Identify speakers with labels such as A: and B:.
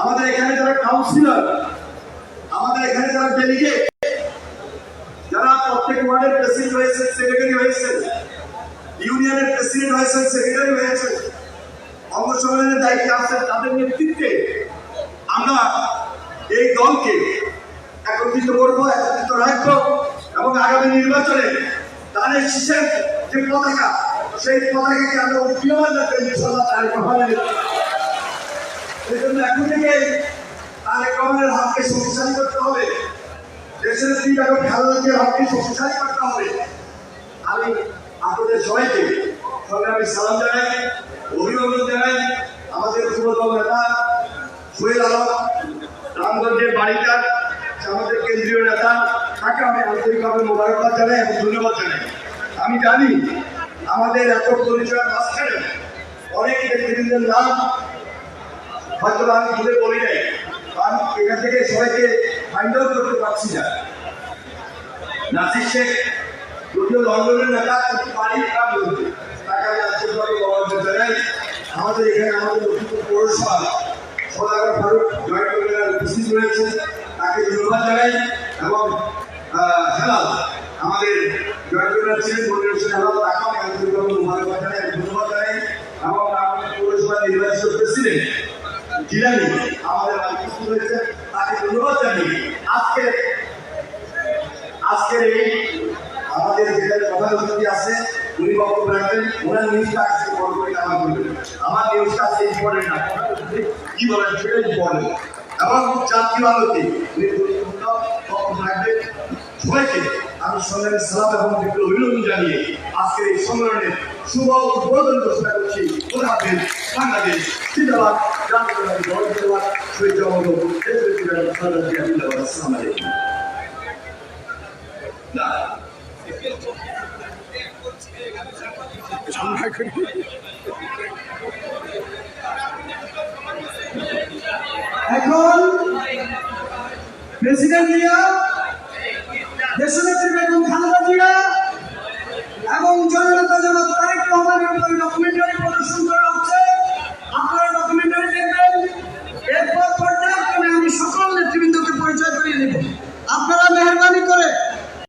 A: আমাদের এখানে যারা কাউন্সিলর, আমাদের এখানে যারা ডেলিগেট, যারা প্রত্যেক ওয়ার্ডের প্রেসিডেন্ট হয়েছে, সেক্রেটারি হয়েছে, ইউনিয়নের প্রেসিডেন্ট হয়েছে, সেক্রেটারি হয়েছে, অঙ্গ সম্মেলনের দায়িত্বে আছেন, তাদের নেতৃত্বে আমরা এই দলকে একত্রিত করবো, একত্রিত রাখবো এবং আগামী নির্বাচনে তাদের শীষের যে পতাকা, সেই পতাকাকে আমরা উদীয়মান রাখতে ইনশাআল্লাহ তারেক রহমানের। এই জন্য এখন থেকে তারেক রহমানের হাতকে শক্তিশালী করতে হবে, দেশের দিক এবং খেলাধুলার হাতকে শক্তিশালী করতে হবে। আমি আপনাদের সবাইকে সংগ্রামী সালাম জানাই, অভিনন্দন জানাই। আমাদের যুবদল নেতা সোহেল আলম রামগঞ্জের বাড়িটা, আমাদের কেন্দ্রীয় নেতা, তাকে আমি আন্তরিকভাবে মোবারকবাদ জানাই এবং ধন্যবাদ জানাই। আমি জানি আমাদের এত পরিচয়ের মাঝখানে অনেক ব্যক্তিবৃন্দের নাম হয়তো আমি ভুলে বলি নাই, আমি এখান থেকে সবাইকে ফাইন্ড আউট করতে পারছি না। নাসির শেখ যদিও লন্ডনের নেতা, কিন্তু বাড়ির কাজ বলতে তাকে আমি আন্তরিকভাবে মোবারকবাদ জানাই। আমাদের এখানে আমাদের লক্ষ্মীপুর পৌরসভা সদাগর ফারুক জয়েন্ট কনভেনর উপস্থিত রয়েছে, তাকে ধন্যবাদ জানাই। এবং হেলাল আমাদের জয়েন্ট কনভেনর ছিলেন, হেলাল, তাকে আমি আন্তরিকভাবে মোবারকবাদ জানাই, ধন্যবাদ জানাই। এবং আমাদের পৌরসভা নির্বাচিত প্রেসিডেন্ট জিলানি আমাদের উপস্থিত রয়েছে, তাকে ধন্যবাদ জানাই। আজকের এই আমাদের জেলার প্রধান অতিথি আছে, উনি বক্তব্য রাখবেন, ওনার নিউজটা আজকে বড় করে আমার বলবেন। আমার নিউজটা আজকে ইম্পর্টেন্ট না, কি বলেন সেটা ইম্পর্টেন্ট। এবং জাতীয় আলোতে উনি গুরুত্বপূর্ণ বক্তব্য রাখবেন। সবাইকে আমি সংগ্রামী সালাম এবং অভিনন্দন জানিয়ে আজকের এই সম্মেলনের শুভ উদ্বোধন ঘোষণা করছি। খোদা হাফেজ। বাংলাদেশ জিন্দাবাদ, জাতীয়তাবাদী দল জিন্দাবাদ, শহীদ জওয়ান জিন্দাবাদ। আসসালামু আলাইকুম।
B: এখন প্রেসিডেন্ট জিয়া, দেশনেত্রী বেগম খালেদা জিয়া এবং জননেতা জনাব তারেক রহমানের উপর ডকুমেন্টারি প্রদর্শন